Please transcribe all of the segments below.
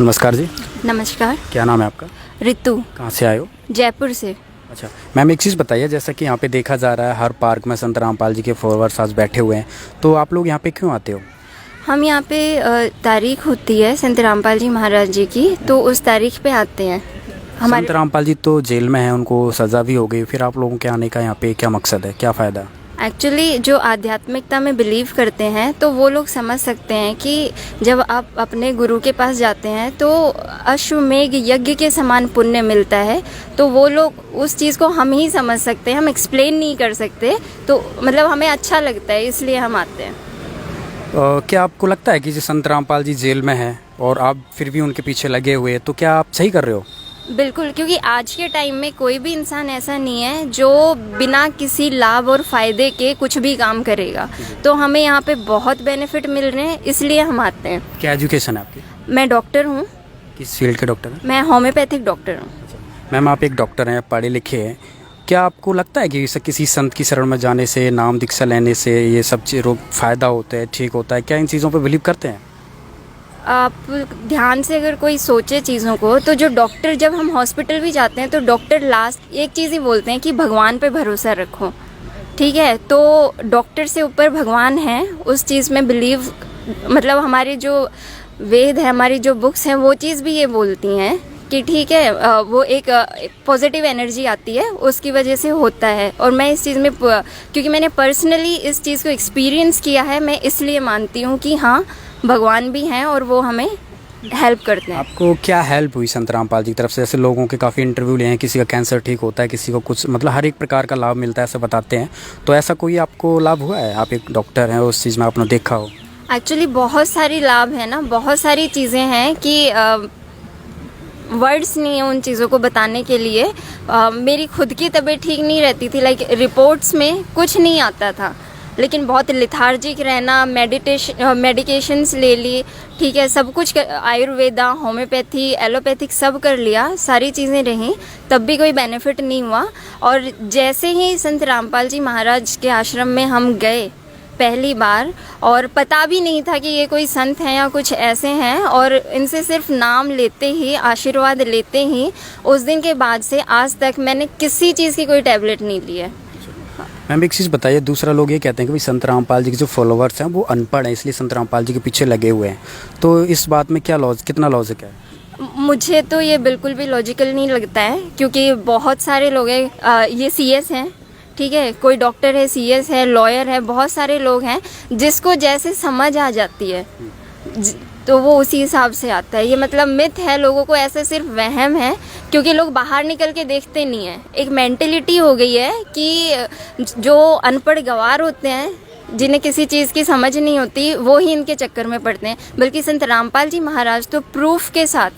नमस्कार जी। नमस्कार। क्या नाम है आपका? रितु। कहाँ से आए हो? जयपुर से। अच्छा मैम, एक चीज़ बताइए, जैसा कि यहाँ पे देखा जा रहा है हर पार्क में संत रामपाल जी के फॉलोअर्स आज बैठे हुए हैं, तो आप लोग यहाँ पे क्यों आते हो? हम यहाँ पे तारीख होती है संत रामपाल जी महाराज जी की, तो उस तारीख पे आते हैं। संत रामपाल जी तो जेल में हैं, उनको सज़ा भी हो गई, फिर आप लोगों के आने का यहाँ पे क्या मकसद है, क्या फ़ायदा? एक्चुअली जो आध्यात्मिकता में बिलीव करते हैं तो वो लोग समझ सकते हैं कि जब आप अपने गुरु के पास जाते हैं तो अश्वमेघ यज्ञ के समान पुण्य मिलता है। तो वो लोग उस चीज़ को हम ही समझ सकते हैं, हम एक्सप्लेन नहीं कर सकते, तो मतलब हमें अच्छा लगता है, इसलिए हम आते हैं। क्या आपको लगता है कि जो संत रामपाल जी जेल में हैं और आप फिर भी उनके पीछे लगे हुए, तो क्या आप सही कर रहे हो? बिल्कुल, क्योंकि आज के टाइम में कोई भी इंसान ऐसा नहीं है जो बिना किसी लाभ और फायदे के कुछ भी काम करेगा। तो हमें यहाँ पे बहुत बेनिफिट मिल रहे हैं, इसलिए हम आते हैं। क्या एजुकेशन है आपकी? मैं डॉक्टर हूँ। किस फील्ड के डॉक्टर हैं? मैं होम्योपैथिक डॉक्टर हूँ। मैम, आप एक डॉक्टर हैं, पढ़े लिखे हैं, क्या आपको लगता है कि किसी संत की शरण में जाने से, नाम दीक्षा लेने से ये सब रोग फ़ायदा होता है, ठीक होता है? क्या इन चीज़ों पर बिलीव करते हैं? आप ध्यान से अगर कोई सोचे चीज़ों को, तो जो डॉक्टर, जब हम हॉस्पिटल भी जाते हैं तो डॉक्टर लास्ट एक चीज़ ही बोलते हैं कि भगवान पे भरोसा रखो। ठीक है, तो डॉक्टर से ऊपर भगवान है, उस चीज़ में बिलीव, मतलब हमारे जो वेद है, हमारी जो बुक्स हैं, वो चीज़ भी ये बोलती हैं कि ठीक है, वो एक पॉजिटिव एनर्जी आती है, उसकी वजह से होता है। और मैं इस चीज़ में, क्योंकि मैंने पर्सनली इस चीज़ को एक्सपीरियंस किया है, मैं इसलिए मानती हूँ कि हाँ, भगवान भी हैं और वो हमें हेल्प करते हैं। आपको क्या हेल्प हुई संत रामपाल जी की तरफ से? ऐसे लोगों के काफ़ी इंटरव्यू लिए हैं, किसी का कैंसर ठीक होता है, किसी को कुछ, मतलब हर एक प्रकार का लाभ मिलता है, ऐसा बताते हैं। तो ऐसा कोई आपको लाभ हुआ है? आप एक डॉक्टर हैं, उस चीज़ में आपने देखा हो। एक्चुअली बहुत सारी लाभ है ना, बहुत सारी चीज़ें हैं कि वर्ड्स नहीं है उन चीज़ों को बताने के लिए। मेरी खुद की तबीयत ठीक नहीं रहती थी, लाइक रिपोर्ट्स में कुछ नहीं आता था, लेकिन बहुत लिथार्जिक रहना, मेडिकेशंस ले ली, ठीक है, सब कुछ आयुर्वेदा, होम्योपैथी, एलोपैथिक सब कर लिया, सारी चीज़ें रहीं, तब भी कोई बेनिफिट नहीं हुआ। और जैसे ही संत रामपाल जी महाराज के आश्रम में हम गए पहली बार, और पता भी नहीं था कि ये कोई संत हैं या कुछ ऐसे हैं, और इनसे सिर्फ नाम लेते ही, आशीर्वाद लेते ही, उस दिन के बाद से आज तक मैंने किसी चीज़ की कोई टैबलेट नहीं ली है। मैम, एक चीज़ बताइए, दूसरा लोग ये कहते हैं कि भाई संत रामपाल जी के जो फॉलोअर्स हैं वो अनपढ़ हैं, इसलिए संत रामपाल जी के पीछे लगे हुए हैं, तो इस बात में क्या कितना लॉजिक है? मुझे तो ये बिल्कुल भी लॉजिकल नहीं लगता है, क्योंकि बहुत सारे लोग हैं, ये सीएस हैं, ठीक है, कोई डॉक्टर है, सीएस है, लॉयर है, बहुत सारे लोग हैं जिसको जैसे समझ आ जाती है तो वो उसी हिसाब से आता है। ये मतलब मिथ है, लोगों को ऐसा सिर्फ वहम है, क्योंकि लोग बाहर निकल के देखते नहीं है। एक मेंटेलिटी हो गई है कि जो अनपढ़ गंवार होते हैं, जिन्हें किसी चीज़ की समझ नहीं होती, वो ही इनके चक्कर में पड़ते हैं। बल्कि संत रामपाल जी महाराज तो प्रूफ के साथ,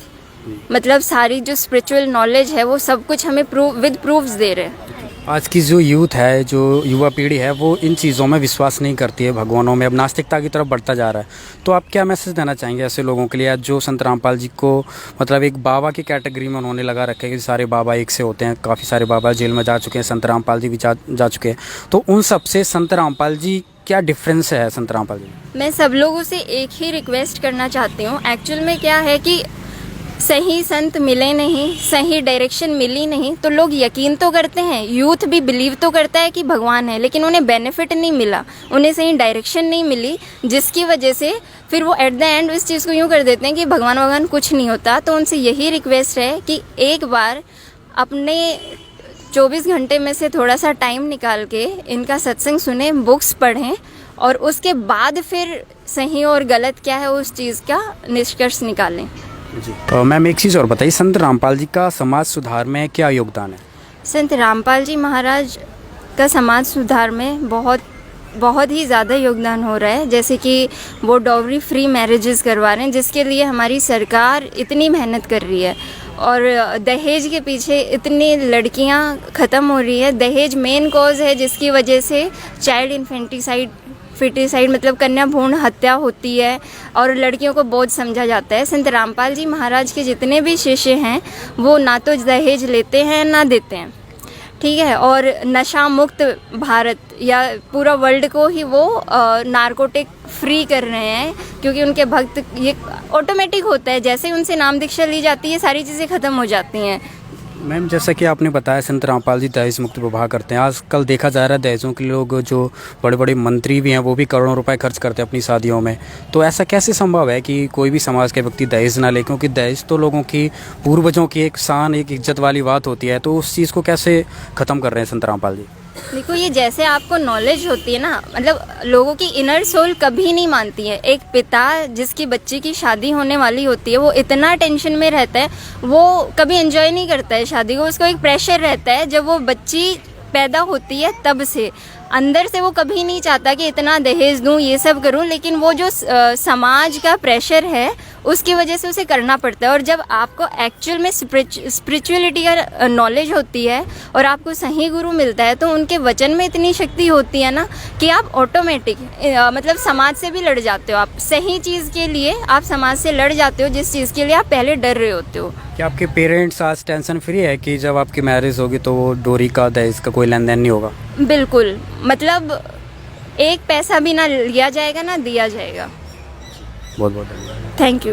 मतलब सारी जो स्पिरिचुअल नॉलेज है वो सब कुछ हमें विद प्रूफ्स दे रहे हैं। आज की जो यूथ है, जो युवा पीढ़ी है, वो इन चीज़ों में विश्वास नहीं करती है, भगवानों में, अब नास्तिकता की तरफ बढ़ता जा रहा है। तो आप क्या मैसेज देना चाहेंगे ऐसे लोगों के लिए, जो संत रामपाल जी को मतलब एक बाबा की कैटेगरी में उन्होंने लगा रखे कि सारे बाबा एक से होते हैं, काफ़ी सारे बाबा जेल में जा चुके हैं, संत रामपाल जी भी जा चुके हैं, तो उन सब से संत रामपाल जी क्या डिफरेंस है? संत रामपाल जी, मैं सब लोगों से एक ही रिक्वेस्ट करना चाहती हूँ। एक्चुअल में क्या है कि सही संत मिले नहीं, सही डायरेक्शन मिली नहीं, तो लोग यकीन तो करते हैं, यूथ भी बिलीव तो करता है कि भगवान है, लेकिन उन्हें बेनिफिट नहीं मिला, उन्हें सही डायरेक्शन नहीं मिली, जिसकी वजह से फिर वो एट द एंड इस चीज़ को यूँ कर देते हैं कि भगवान कुछ नहीं होता। तो उनसे यही रिक्वेस्ट है कि एक बार अपने 24 घंटे में से थोड़ा सा टाइम निकाल के इनका सत्संग सुने, बुक्स पढ़ें, और उसके बाद फिर सही और गलत क्या है उस चीज़ का निष्कर्ष निकालें। जी मैम, एक चीज़ और बताइए, संत रामपाल जी का समाज सुधार में क्या योगदान है? संत रामपाल जी महाराज का समाज सुधार में बहुत ही ज़्यादा योगदान हो रहा है। जैसे कि वो डॉवरी फ्री मैरिजेस करवा रहे हैं, जिसके लिए हमारी सरकार इतनी मेहनत कर रही है, और दहेज के पीछे इतनी लड़कियां ख़त्म हो रही है। दहेज मेन कॉज है जिसकी वजह से चाइल्ड फिटिसाइड मतलब कन्या भ्रूण हत्या होती है, और लड़कियों को बोझ समझा जाता है। संत रामपाल जी महाराज के जितने भी शिष्य हैं वो ना तो दहेज लेते हैं ना देते हैं, ठीक है, और नशा मुक्त भारत या पूरा वर्ल्ड को ही वो नारकोटिक फ्री कर रहे हैं, क्योंकि उनके भक्त, ये ऑटोमेटिक होता है, जैसे ही उनसे नाम दीक्षा ली जाती है सारी चीज़ें ख़त्म हो जाती हैं। मैम जैसा कि आपने बताया संत रामपाल जी दहेज मुक्त विवाह करते हैं। आजकल देखा जा रहा है दहेजों के लोग जो बड़े बड़े मंत्री भी हैं वो भी करोड़ों रुपए खर्च करते हैं अपनी शादियों में। तो ऐसा कैसे संभव है कि कोई भी समाज के व्यक्ति दहेज ना ले, क्योंकि दहेज तो लोगों की पूर्वजों की एक शान, एक इज्जत वाली बात होती है। तो उस चीज़ को कैसे ख़त्म कर रहे हैं संत रामपाल जी? देखो, ये जैसे आपको नॉलेज होती है ना, मतलब लोगों की इनर सोल कभी नहीं मानती है। एक पिता जिसकी बच्चे की शादी होने वाली होती है, वो इतना टेंशन में रहता है, वो कभी एंजॉय नहीं करता है शादी को। उसको एक प्रेशर रहता है जब वो बच्ची पैदा होती है, तब से अंदर से वो कभी नहीं चाहता कि इतना दहेज दूं, ये सब करूं, लेकिन वो जो समाज का प्रेशर है उसकी वजह से उसे करना पड़ता है। और जब आपको एक्चुअल में स्पिरिचुअलिटी का नॉलेज होती है और आपको सही गुरु मिलता है, तो उनके वचन में इतनी शक्ति होती है ना कि आप ऑटोमेटिक मतलब समाज से भी लड़ जाते हो। आप सही चीज़ के लिए आप समाज से लड़ जाते हो, जिस चीज़ के लिए आप पहले डर रहे होते हो। क्या आपके पेरेंट्स आज टेंशन फ्री है कि जब आपकी मैरिज होगी तो वो डोरी का दहेज का कोई लेन देन नहीं होगा? बिल्कुल, मतलब एक पैसा भी ना लिया जाएगा ना दिया जाएगा। बहुत बहुत धन्यवाद। Thank you.